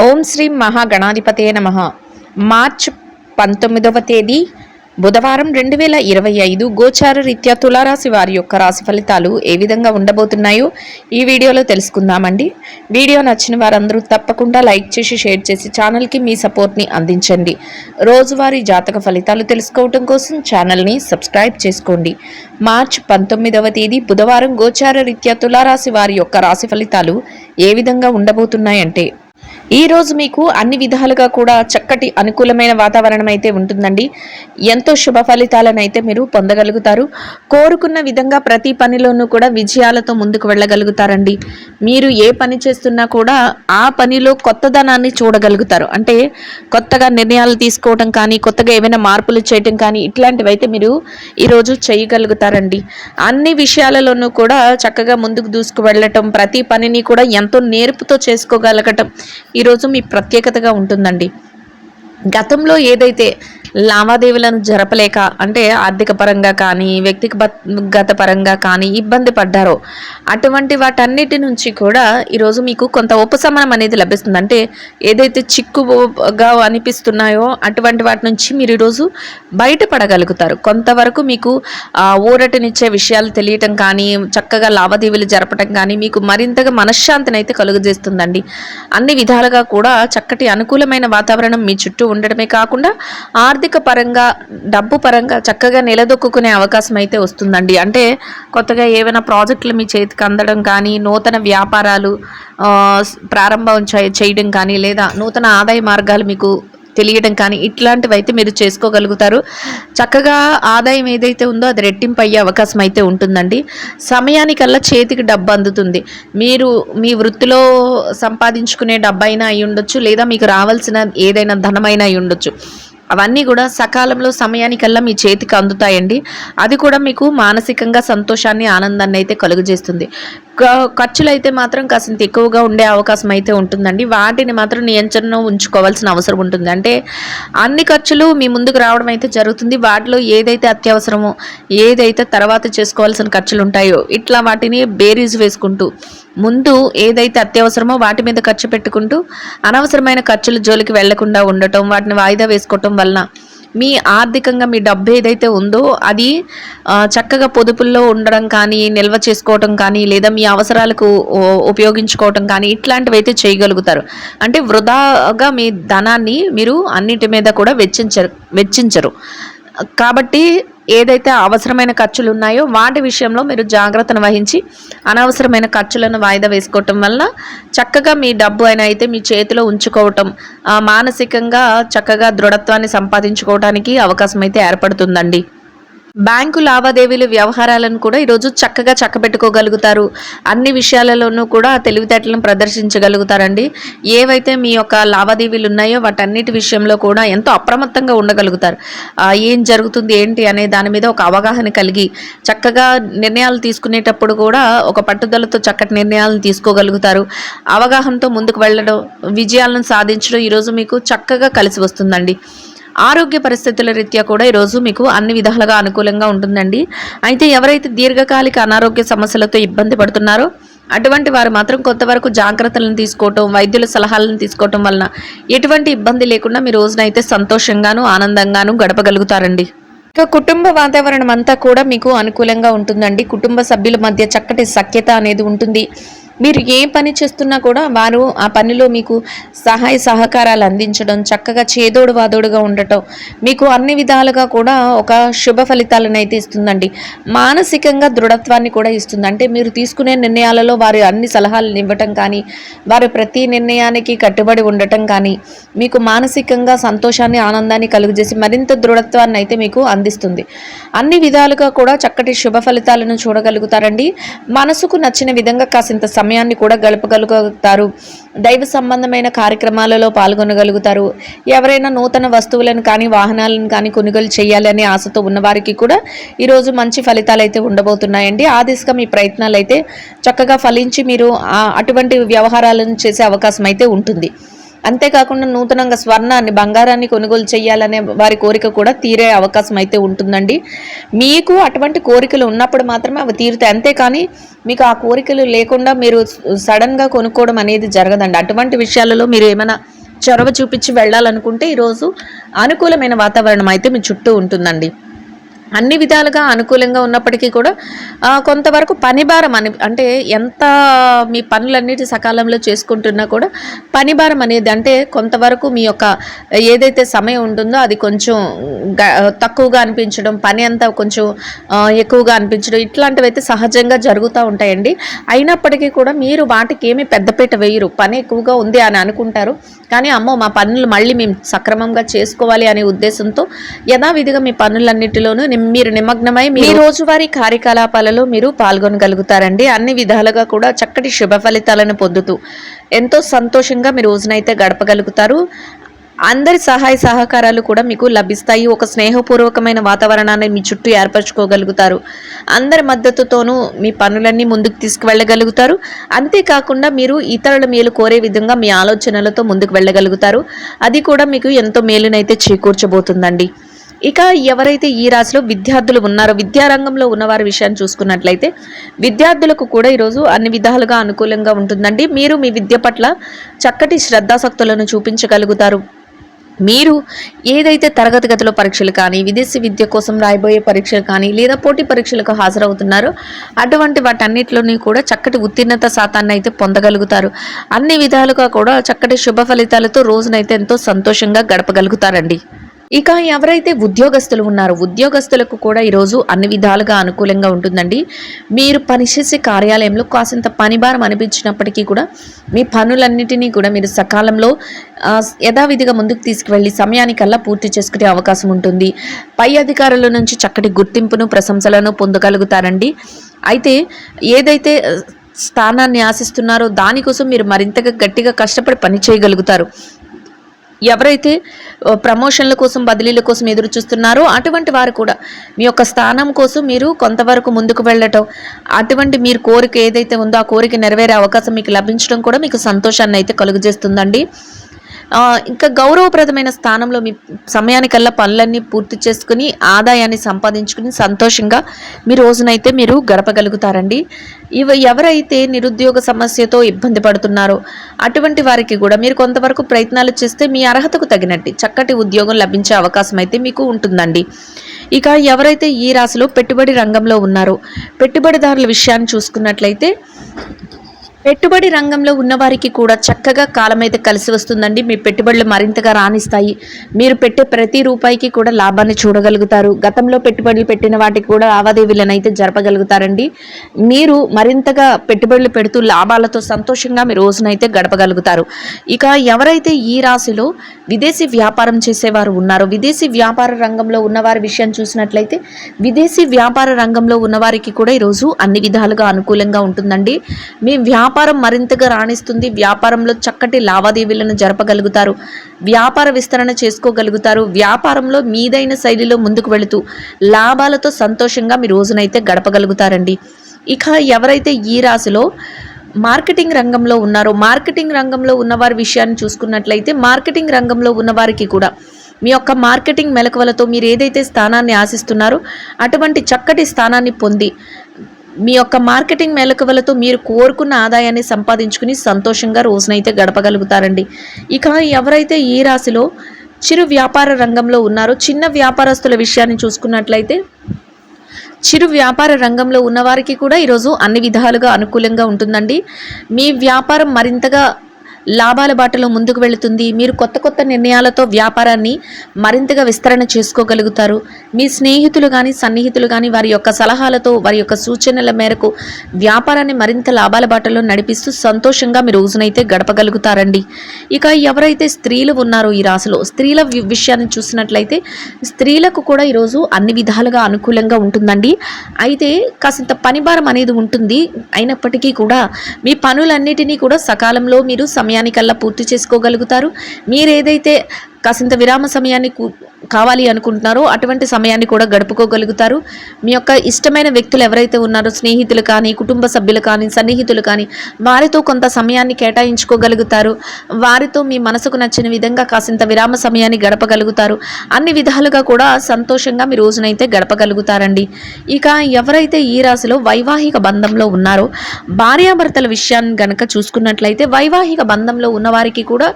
ఓం శ్రీ మహాగణాధిపతే నమః. మార్చ్ 19వ తేదీ బుధవారం 2025 గోచార రీత్యా తులారాశి వారి యొక్క రాశి ఫలితాలు ఏ విధంగా ఉండబోతున్నాయో ఈ వీడియోలో తెలుసుకుందామండి. వీడియో నచ్చిన వారందరూ తప్పకుండా లైక్ చేసి షేర్ చేసి ఛానల్కి మీ సపోర్ట్ని అందించండి. రోజువారీ జాతక ఫలితాలు తెలుసుకోవడం కోసం ఛానల్ని సబ్స్క్రైబ్ చేసుకోండి. మార్చ్ 19వ తేదీ బుధవారం గోచార రీత్యా తులారాశి వారి యొక్క రాశి ఫలితాలు ఏ విధంగా ఉండబోతున్నాయంటే, ఈ రోజు మీకు అన్ని విధాలుగా కూడా చక్కటి అనుకూలమైన వాతావరణం అయితే ఉంటుందండి. ఎంతో శుభ ఫలితాలను అయితే మీరు పొందగలుగుతారు. కోరుకున్న విధంగా ప్రతి పనిలోనూ కూడా విజయాలతో ముందుకు వెళ్ళగలుగుతారండి. మీరు ఏ పని చేస్తున్నా కూడా ఆ పనిలో కొత్తదనాన్ని చూడగలుగుతారు. అంటే కొత్తగా నిర్ణయాలు తీసుకోవడం కానీ, కొత్తగా ఏమైనా మార్పులు చేయటం కానీ ఇట్లాంటివి అయితే మీరు ఈరోజు చేయగలుగుతారండి. అన్ని విషయాలలోనూ కూడా చక్కగా ముందుకు దూసుకు వెళ్ళటం, ప్రతి పనిని కూడా ఎంతో నేర్పుతో చేసుకోగలగటం ఈరోజు మీ ప్రత్యేకతగా ఉంటుందండి. గతంలో ఏదైతే లావాదేవీలను జరపలేక, అంటే ఆర్థిక పరంగా కానీ వ్యక్తిగత పరంగా కానీ ఇబ్బంది పడ్డారో అటువంటి వాటన్నిటి నుంచి కూడా ఈరోజు మీకు కొంత ఉపశమనం అనేది లభిస్తుంది. అంటే ఏదైతే చిక్కుగా అనిపిస్తున్నాయో అటువంటి వాటి నుంచి మీరు ఈరోజు బయటపడగలుగుతారు. కొంతవరకు మీకు ఊరటనిచ్చే విషయాలు తెలియటం కానీ, చక్కగా లావాదేవీలు జరపటం కానీ మీకు మరింతగా మనశ్శాంతిని అయితే కలుగజేస్తుందండి. అన్ని విధాలుగా కూడా చక్కటి అనుకూలమైన వాతావరణం మీ చుట్టూ ఉండడమే కాకుండా ఆర్థిక పరంగా, డబ్బు పరంగా చక్కగా నిలదొక్కునే అవకాశం అయితే వస్తుందండి. అంటే కొత్తగా ఏమైనా ప్రాజెక్టులు మీ చేతికి అందడం కానీ, నూతన వ్యాపారాలు ప్రారంభం చేయడం కానీ, లేదా నూతన ఆదాయ మార్గాలు మీకు తెలియడం కానీ ఇట్లాంటివి అయితే మీరు చేసుకోగలుగుతారు. చక్కగా ఆదాయం ఏదైతే ఉందో అది రెట్టింపు అయ్యే అవకాశం అయితే ఉంటుందండి. సమయానికల్లా చేతికి డబ్బు అందుతుంది. మీరు మీ వృత్తిలో సంపాదించుకునే డబ్బు అయినా అయి ఉండొచ్చు, లేదా మీకు రావాల్సిన ఏదైనా ధనమైనా అయి ఉండొచ్చు. అవన్నీ కూడా సకాలంలో సమయానికల్లా మీ చేతికి అందుతాయండి. అది కూడా మీకు మానసికంగా సంతోషాన్ని, ఆనందాన్ని అయితే కలుగజేస్తుంది. ఖర్చులు అయితే మాత్రం కాసింత ఎక్కువగా ఉండే అవకాశం అయితే ఉంటుందండి. వాటిని మాత్రం నియంత్రణలో ఉంచుకోవాల్సిన అవసరం ఉంటుంది. అంటే అన్ని ఖర్చులు మీ ముందుకు రావడం అయితే జరుగుతుంది. వాటిలో ఏదైతే అత్యవసరమో, ఏదైతే తర్వాత చేసుకోవాల్సిన ఖర్చులు ఉంటాయో ఇట్లా వాటిని బేరీజు వేసుకుంటూ ముందు ఏదైతే అత్యవసరమో వాటి మీద ఖర్చు పెట్టుకుంటూ అనవసరమైన ఖర్చుల జోలికి వెళ్లకుండా ఉండటం, వాటిని వాయిదా వేసుకోవటం వలన మీ ఆర్థికంగా మీ డబ్బు ఏదైతే ఉందో అది చక్కగా పొదుపుల్లో ఉండడం కానీ, నిల్వ చేసుకోవటం కానీ, లేదా మీ అవసరాలకు ఉపయోగించుకోవటం కానీ ఇట్లాంటివి అయితే చేయగలుగుతారు. అంటే వృధాగా మీ ధనాన్ని మీరు అన్నిటి మీద కూడా వెచ్చించరు. కాబట్టి ఏదైతే అవసరమైన ఖర్చులు ఉన్నాయో వాటి విషయంలో మీరు జాగ్రత్తను వహించి అనవసరమైన ఖర్చులను వాయిదా వేసుకోవటం వల్ల చక్కగా మీ డబ్బు అయినా అయితే మీ చేతిలో ఉంచుకోవటం, మానసికంగా చక్కగా దృఢత్వాన్ని సంపాదించుకోవడానికి అవకాశం అయితే ఏర్పడుతుందండి. బ్యాంకు లావాదేవీలు వ్యవహారాలను కూడా ఈరోజు చక్కగా చక్కబెట్టుకోగలుగుతారు. అన్ని విషయాలలోనూ కూడా తెలివితేటలను ప్రదర్శించగలుగుతారండి. ఏవైతే మీ యొక్క లావాదేవీలు ఉన్నాయో వాటన్నిటి విషయంలో కూడా ఎంతో అప్రమత్తంగా ఉండగలుగుతారు. ఏం జరుగుతుంది ఏంటి అనే దాని మీద ఒక అవగాహన కలిగి చక్కగా నిర్ణయాలు తీసుకునేటప్పుడు కూడా ఒక పట్టుదలతో చక్కటి నిర్ణయాలను తీసుకోగలుగుతారు. అవగాహనతో ముందుకు వెళ్ళడం, విజయాలను సాధించడం ఈరోజు మీకు చక్కగా కలిసి వస్తుందండి. ఆరోగ్య పరిస్థితుల రీత్యా కూడా ఈరోజు మీకు అన్ని విధాలుగా అనుకూలంగా ఉంటుందండి. అయితే ఎవరైతే దీర్ఘకాలిక అనారోగ్య సమస్యలతో ఇబ్బంది పడుతున్నారో అటువంటి వారు మాత్రం కొంతవరకు జాగ్రత్తలను తీసుకోవటం, వైద్యుల సలహాలను తీసుకోవటం వలన ఎటువంటి ఇబ్బంది లేకుండా మీ రోజునైతే సంతోషంగాను, ఆనందంగాను గడపగలుగుతారండి. ఇక కుటుంబ వాతావరణం అంతా కూడా మీకు అనుకూలంగా ఉంటుందండి. కుటుంబ సభ్యుల మధ్య చక్కటి సఖ్యత అనేది ఉంటుంది. మీరు ఏ పని చేస్తున్నా కూడా వారు ఆ పనిలో మీకు సహాయ సహకారాలు అందించడం, చక్కగా చేదోడు వాదోడుగా ఉండటం మీకు అన్ని విధాలుగా కూడా ఒక శుభ ఫలితాలను అయితే ఇస్తుందండి. మానసికంగా దృఢత్వాన్ని కూడా ఇస్తుంది. అంటే మీరు తీసుకునే నిర్ణయాలలో వారి అన్ని సలహాలను ఇవ్వటం కానీ, వారి ప్రతి నిర్ణయానికి కట్టుబడి ఉండటం కానీ మీకు మానసికంగా సంతోషాన్ని, ఆనందాన్ని కలుగజేసి మరింత దృఢత్వాన్ని అయితే మీకు అందిస్తుంది. అన్ని విధాలుగా కూడా చక్కటి శుభ ఫలితాలను చూడగలుగుతారండి. మనసుకు నచ్చిన విధంగా కాసింత సమయాన్ని కూడా గడపగలుగుతారు. దైవ సంబంధమైన కార్యక్రమాలలో పాల్గొనగలుగుతారు. ఎవరైనా నూతన వస్తువులను కానీ, వాహనాలను కానీ కొనుగోలు చేయాలనే ఆశతో ఉన్నవారికి కూడా ఈరోజు మంచి ఫలితాలు అయితే ఉండబోతున్నాయండి. ఆ దిశగా మీ ప్రయత్నాలు అయితే చక్కగా ఫలించి మీరు అటువంటి వ్యవహారాలను చేసే అవకాశం అయితే ఉంటుంది. అంతేకాకుండా నూతనంగా స్వర్ణాన్ని, బంగారాన్ని కొనుగోలు చేయాలనే వారి కోరిక కూడా తీరే అవకాశం అయితే ఉంటుందండి. మీకు అటువంటి కోరికలు ఉన్నప్పుడు మాత్రమే అవి తీరుతాయి. అంతేకాని మీకు ఆ కోరికలు లేకుండా మీరు సడన్గా కొనుక్కోవడం అనేది జరగదండి. అటువంటి విషయాలలో మీరు ఏమైనా చొరవ చూపించి వెళ్ళాలనుకుంటే ఈరోజు అనుకూలమైన వాతావరణం అయితే మీ చుట్టూ ఉంటుందండి. అన్ని విధాలుగా అనుకూలంగా ఉన్నప్పటికీ కూడా కొంతవరకు పనిభారం అంటే ఎంత మీ పనులన్నిటి సకాలంలో చేసుకుంటున్నా కూడా పనిభారం అనేది అంటే కొంతవరకు మీ యొక్క ఏదైతే సమయం ఉంటుందో అది కొంచెం తక్కువగా అనిపించడం, పని అంతా కొంచెం ఎక్కువగా అనిపించడం, ఇట్లాంటివి అయితే సహజంగా జరుగుతూ ఉంటాయండి. అయినప్పటికీ కూడా మీరు వాటికి ఏమీ పెద్దపీట వేయరు. పని ఎక్కువగా ఉంది అని అనుకుంటారు, కానీ అమ్మో మా పనులు మళ్ళీ మేము సక్రమంగా చేసుకోవాలి అనే ఉద్దేశంతో యథావిధిగా మీ పనులన్నిటిలోనూ మీరు నిమగ్నమై మీ రోజువారీ కార్యకలాపాలలో మీరు పాల్గొనగలుగుతారండి. అన్ని విధాలుగా కూడా చక్కటి శుభ ఫలితాలను పొందుతూ ఎంతో సంతోషంగా మీ రోజునైతే గడపగలుగుతారు. అందరి సహాయ సహకారాలు కూడా మీకు లభిస్తాయి. ఒక స్నేహపూర్వకమైన వాతావరణాన్ని మీ చుట్టూ ఏర్పరచుకోగలుగుతారు. అందరి మద్దతుతోనూ మీ పనులన్నీ ముందుకు తీసుకువెళ్ళగలుగుతారు. అంతేకాకుండా మీరు ఇతరుల మేలు కోరే విధంగా మీ ఆలోచనలతో ముందుకు వెళ్ళగలుగుతారు. అది కూడా మీకు ఎంతో మేలునైతే చేకూర్చబోతుందండి. ఇక ఎవరైతే ఈ రాశిలో విద్యార్థులు ఉన్నారో, విద్యారంగంలో ఉన్నవారి విషయాన్ని చూసుకున్నట్లయితే విద్యార్థులకు కూడా ఈరోజు అన్ని విధాలుగా అనుకూలంగా ఉంటుందండి. మీరు మీ విద్య పట్ల చక్కటి శ్రద్ధాసక్తులను చూపించగలుగుతారు. మీరు ఏదైతే తరగతి గదిలో పరీక్షలు కానీ, విదేశీ విద్య కోసం రాయబోయే పరీక్షలు కానీ, లేదా పోటీ పరీక్షలకు హాజరవుతున్నారో అటువంటి వాటన్నిటిలోని కూడా చక్కటి ఉత్తీర్ణత శాతాన్ని అయితే పొందగలుగుతారు. అన్ని విధాలుగా కూడా చక్కటి శుభ ఫలితాలతో రోజునైతే ఎంతో సంతోషంగా గడపగలుగుతారండి. ఇక ఎవరైతే ఉద్యోగస్తులు ఉన్నారో ఉద్యోగస్తులకు కూడా ఈరోజు అన్ని విధాలుగా అనుకూలంగా ఉంటుందండి. మీరు పనిచేసే కార్యాలయంలో కాసింత పనిభారం అనిపించినప్పటికీ కూడా మీ పనులన్నిటినీ కూడా మీరు సకాలంలో యథావిధిగా ముందుకు తీసుకువెళ్ళి సమయానికల్లా పూర్తి చేసుకునే అవకాశం ఉంటుంది. పై అధికారుల నుంచి చక్కటి గుర్తింపును, ప్రశంసలను పొందగలుగుతారండి. అయితే ఏదైతే స్థానాన్ని ఆశిస్తున్నారో దానికోసం మీరు మరింతగా గట్టిగా కష్టపడి పని చేయగలుగుతారు. ఎవరైతే ప్రమోషన్ల కోసం, బదిలీల కోసం ఎదురు చూస్తున్నారో అటువంటి వారు కూడా మీ యొక్క స్థానం కోసం మీరు కొంతవరకు ముందుకు వెళ్ళటం, అటువంటి మీరు కోరిక ఏదైతే ఉందో ఆ కోరిక నెరవేరే అవకాశం మీకు లభించడం కూడా మీకు సంతోషాన్ని అయితే కలుగజేస్తుందండి. ఇంకా గౌరవప్రదమైన స్థానంలో మీ సమయానికల్లా పనులన్నీ పూర్తి చేసుకుని ఆదాయాన్ని సంపాదించుకుని సంతోషంగా మీ రోజునైతే మీరు గడపగలుగుతారండి. ఎవరైతే నిరుద్యోగ సమస్యతో ఇబ్బంది పడుతున్నారో అటువంటి వారికి కూడా మీరు కొంతవరకు ప్రయత్నాలు చేస్తే మీ అర్హతకు తగినట్టు చక్కటి ఉద్యోగం లభించే అవకాశం అయితే మీకు ఉంటుందండి. ఇక ఎవరైతే ఈ రాశిలో పెట్టుబడి రంగంలో ఉన్నారో పెట్టుబడిదారుల విషయాన్ని చూసుకున్నట్లయితే పెట్టుబడి రంగంలో ఉన్నవారికి కూడా చక్కగా కాలం అయితే కలిసి వస్తుందండి. మీ పెట్టుబడులు మరింతగా రాణిస్తాయి. మీరు పెట్టే ప్రతి రూపాయికి కూడా లాభాన్ని చూడగలుగుతారు. గతంలో పెట్టుబడులు పెట్టిన వాటికి కూడా లావాదేవీలను అయితే జరపగలుగుతారండి. మీరు మరింతగా పెట్టుబడులు పెడుతూ లాభాలతో సంతోషంగా మీ రోజునైతే గడపగలుగుతారు. ఇక ఎవరైతే ఈ రాశిలో విదేశీ వ్యాపారం చేసేవారు ఉన్నారో విదేశీ వ్యాపార రంగంలో ఉన్నవారి విషయం చూసినట్లయితే విదేశీ వ్యాపార రంగంలో ఉన్నవారికి కూడా ఈరోజు అన్ని విధాలుగా అనుకూలంగా ఉంటుందండి. మీ వ్యాపారం మరింతగా రాణిస్తుంది. వ్యాపారంలో చక్కటి లావాదేవీలను జరపగలుగుతారు. వ్యాపార విస్తరణ చేసుకోగలుగుతారు. వ్యాపారంలో మీదైన శైలిలో ముందుకు వెళుతూ లాభాలతో సంతోషంగా మీ రోజునైతే గడపగలుగుతారండి. ఇక ఎవరైతే ఈ రాశిలో మార్కెటింగ్ రంగంలో ఉన్నారో మార్కెటింగ్ రంగంలో ఉన్నవారి విషయాన్ని చూసుకున్నట్లయితే మార్కెటింగ్ రంగంలో ఉన్నవారికి కూడా మీ యొక్క మార్కెటింగ్ మెలకువలతో మీరు ఏదైతే స్థానాన్ని ఆశిస్తున్నారో అటువంటి చక్కటి స్థానాన్ని పొంది మీ యొక్క మార్కెటింగ్ మెలకువలతో మీరు కోరుకున్న ఆదాయాన్ని సంపాదించుకుని సంతోషంగా రోజునైతే గడపగలుగుతారండి. ఇక ఎవరైతే ఈ రాశిలో చిరు వ్యాపార రంగంలో ఉన్నారో చిన్న వ్యాపారస్తుల విషయాన్ని చూసుకున్నట్లయితే చిరు వ్యాపార రంగంలో ఉన్నవారికి కూడా ఈరోజు అన్ని విధాలుగా అనుకూలంగా ఉంటుందండి. మీ వ్యాపారం మరింతగా లాభాల బాటలో ముందుకు వెళుతుంది. మీరు కొత్త కొత్త నిర్ణయాలతో వ్యాపారాన్ని మరింతగా విస్తరణ చేసుకోగలుగుతారు. మీ స్నేహితులు కానీ సన్నిహితులు కానీ వారి యొక్క సలహాలతో వారి యొక్క సూచనల మేరకు వ్యాపారాన్ని మరింత లాభాల బాటలో నడిపిస్తూ సంతోషంగా మీ రోజునైతే గడపగలుగుతారండి. ఇక ఎవరైతే స్త్రీలు ఉన్నారో ఈ రాశిలో స్త్రీల విషయాన్ని చూసినట్లయితే స్త్రీలకు కూడా ఈరోజు అన్ని విధాలుగా అనుకూలంగా ఉంటుందండి. అయితే కాసింత పనిభారం అనేది ఉంటుంది. అయినప్పటికీ కూడా మీ పనులన్నిటినీ కూడా సకాలంలో మీరు సమయానికల్లా పూర్తి చేసుకోగలుగుతారు. మీరు ఏదైతే కాసింత విరామ సమయాన్ని కావాలి అనుకుంటున్నారో అటువంటి సమయాన్ని కూడా గడుపుకోగలుగుతారు. మీ యొక్క ఇష్టమైన వ్యక్తులు ఎవరైతే ఉన్నారో స్నేహితులు కానీ, కుటుంబ సభ్యులు కానీ, సన్నిహితులు కానీ వారితో కొంత సమయాన్ని కేటాయించుకోగలుగుతారు. వారితో మీ మనసుకు నచ్చిన విధంగా కాసింత విరామ సమయాన్ని గడపగలుగుతారు. అన్ని విధాలుగా కూడా సంతోషంగా మీ రోజునైతే గడపగలుగుతారండి. ఇక ఎవరైతే ఈ రాశిలో వైవాహిక బంధంలో ఉన్నారో భార్యాభర్తల విషయాన్ని గనక చూసుకున్నట్లయితే వైవాహిక బంధంలో ఉన్నవారికి కూడా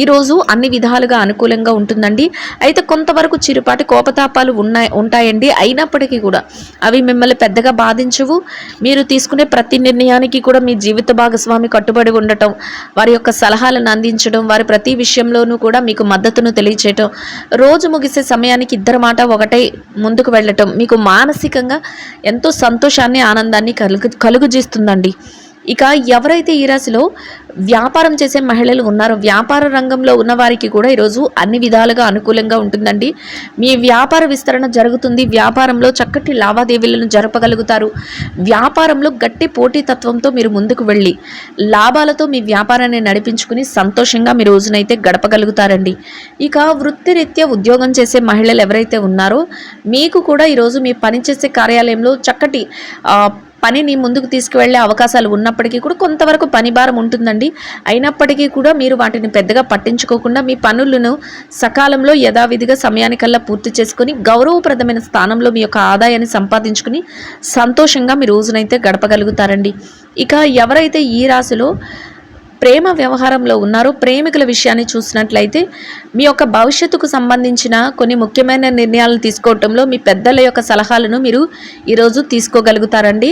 ఈరోజు అన్ని విధాలుగా అనుకూలంగా ఉంటుందండి. అయితే కొంతవరకు చిరుపాటి కోపతాపాలు ఉంటాయండి. అయినప్పటికీ కూడా అవి మిమ్మల్ని పెద్దగా బాధించవు. మీరు తీసుకునే ప్రతి నిర్ణయానికి కూడా మీ జీవిత భాగస్వామి కట్టుబడి ఉండటం, వారి యొక్క సలహాలను అందించడం, వారి ప్రతి విషయంలోనూ కూడా మీకు మద్దతును తెలియచేయటం, రోజు ముగిసే సమయానికి ఇద్దరు మాట ఒకటే ముందుకు వెళ్ళటం మీకు మానసికంగా ఎంతో సంతోషాన్ని, ఆనందాన్ని కలుగజేస్తుందండి. ఇక ఎవరైతే ఈ రాశిలో వ్యాపారం చేసే మహిళలు ఉన్నారో వ్యాపార రంగంలో ఉన్నవారికి కూడా ఈరోజు అన్ని విధాలుగా అనుకూలంగా ఉంటుందండి. మీ వ్యాపార విస్తరణ జరుగుతుంది. వ్యాపారంలో చక్కటి లావాదేవీలను జరపగలుగుతారు. వ్యాపారంలో గట్టి పోటీతత్వంతో మీరు ముందుకు వెళ్ళి లాభాలతో మీ వ్యాపారాన్ని నడిపించుకుని సంతోషంగా మీ రోజునైతే గడపగలుగుతారండి. ఇక వృత్తిరీత్యా ఉద్యోగం చేసే మహిళలు ఎవరైతే ఉన్నారో మీకు కూడా ఈరోజు మీ పనిచేసే కార్యాలయంలో చక్కటి పనిని ముందుకు తీసుకువెళ్లే అవకాశాలు ఉన్నప్పటికీ కూడా కొంతవరకు పని భారం ఉంటుందండి. అయినప్పటికీ కూడా మీరు వాటిని పెద్దగా పట్టించుకోకుండా మీ పనులను సకాలంలో యథావిధిగా సమయానికల్లా పూర్తి చేసుకుని గౌరవప్రదమైన స్థానంలో మీ యొక్క ఆదాయాన్ని సంపాదించుకుని సంతోషంగా మీ రోజునైతే గడపగలుగుతారండి. ఇక ఎవరైతే ఈ రాశిలో ప్రేమ వ్యవహారంలో ఉన్నారో ప్రేమికుల విషయాన్ని చూసినట్లయితే మీ యొక్క భవిష్యత్తుకు సంబంధించిన కొన్ని ముఖ్యమైన నిర్ణయాలను తీసుకోవటంలో మీ పెద్దల యొక్క సలహాలను మీరు ఈరోజు తీసుకోగలుగుతారండి.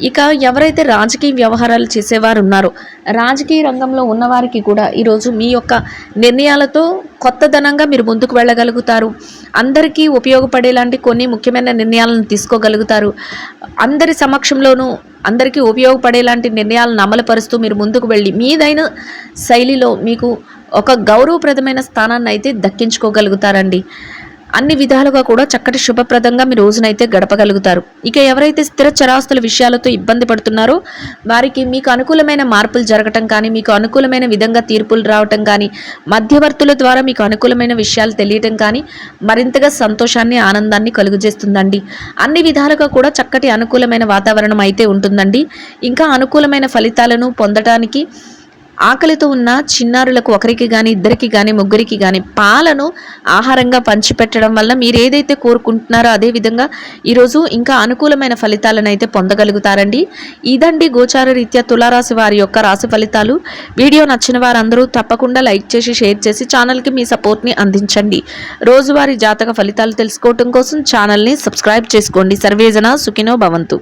ఇక ఎవరైతే రాజకీయ వ్యవహారాలు చేసేవారు ఉన్నారో రాజకీయ రంగంలో ఉన్నవారికి కూడా ఈరోజు మీ యొక్క నిర్ణయాలతో కొత్తదనంగా మీరు ముందుకు వెళ్ళగలుగుతారు. అందరికీ ఉపయోగపడేలాంటి కొన్ని ముఖ్యమైన నిర్ణయాలను తీసుకోగలుగుతారు. అందరి సమక్షంలోనూ అందరికీ ఉపయోగపడేలాంటి నిర్ణయాలను అమలుపరుస్తూ మీరు ముందుకు వెళ్ళి మీదైన శైలిలో మీకు ఒక గౌరవప్రదమైన స్థానాన్ని అయితే దక్కించుకోగలుగుతారండి. అన్ని విధాలుగా కూడా చక్కటి శుభప్రదంగా మీ రోజునైతే గడపగలుగుతారు. ఇక ఎవరైతే స్థిర చరాస్తుల విషయాలతో ఇబ్బంది పడుతున్నారో వారికి మీకు అనుకూలమైన మార్పులు జరగటం కానీ, మీకు అనుకూలమైన విధంగా తీర్పులు రావటం కానీ, మధ్యవర్తుల ద్వారా మీకు అనుకూలమైన విషయాలు తెలియటం కానీ మరింతగా సంతోషాన్ని, ఆనందాన్ని కలుగజేస్తుందండి. అన్ని విధాలుగా కూడా చక్కటి అనుకూలమైన వాతావరణం అయితే ఉంటుందండి. ఇంకా అనుకూలమైన ఫలితాలను పొందడానికి ఆకలితో ఉన్న చిన్నారులకు ఒకరికి కానీ, ఇద్దరికి కానీ, ముగ్గురికి కానీ పాలను ఆహారంగా పంచిపెట్టడం వల్ల మీరు ఏదైతే కోరుకుంటున్నారో అదేవిధంగా ఈరోజు ఇంకా అనుకూలమైన ఫలితాలను అయితే పొందగలుగుతారండి. ఇదండి గోచార రీత్యా తులారాశి వారి యొక్క రాశి ఫలితాలు. వీడియో నచ్చిన వారందరూ తప్పకుండా లైక్ చేసి, షేర్ చేసి ఛానల్కి మీ సపోర్ట్ని అందించండి. రోజువారీ జాతక ఫలితాలు తెలుసుకోవటం కోసం ఛానల్ని సబ్స్క్రైబ్ చేసుకోండి. సర్వేజన సుఖినో భవంతు.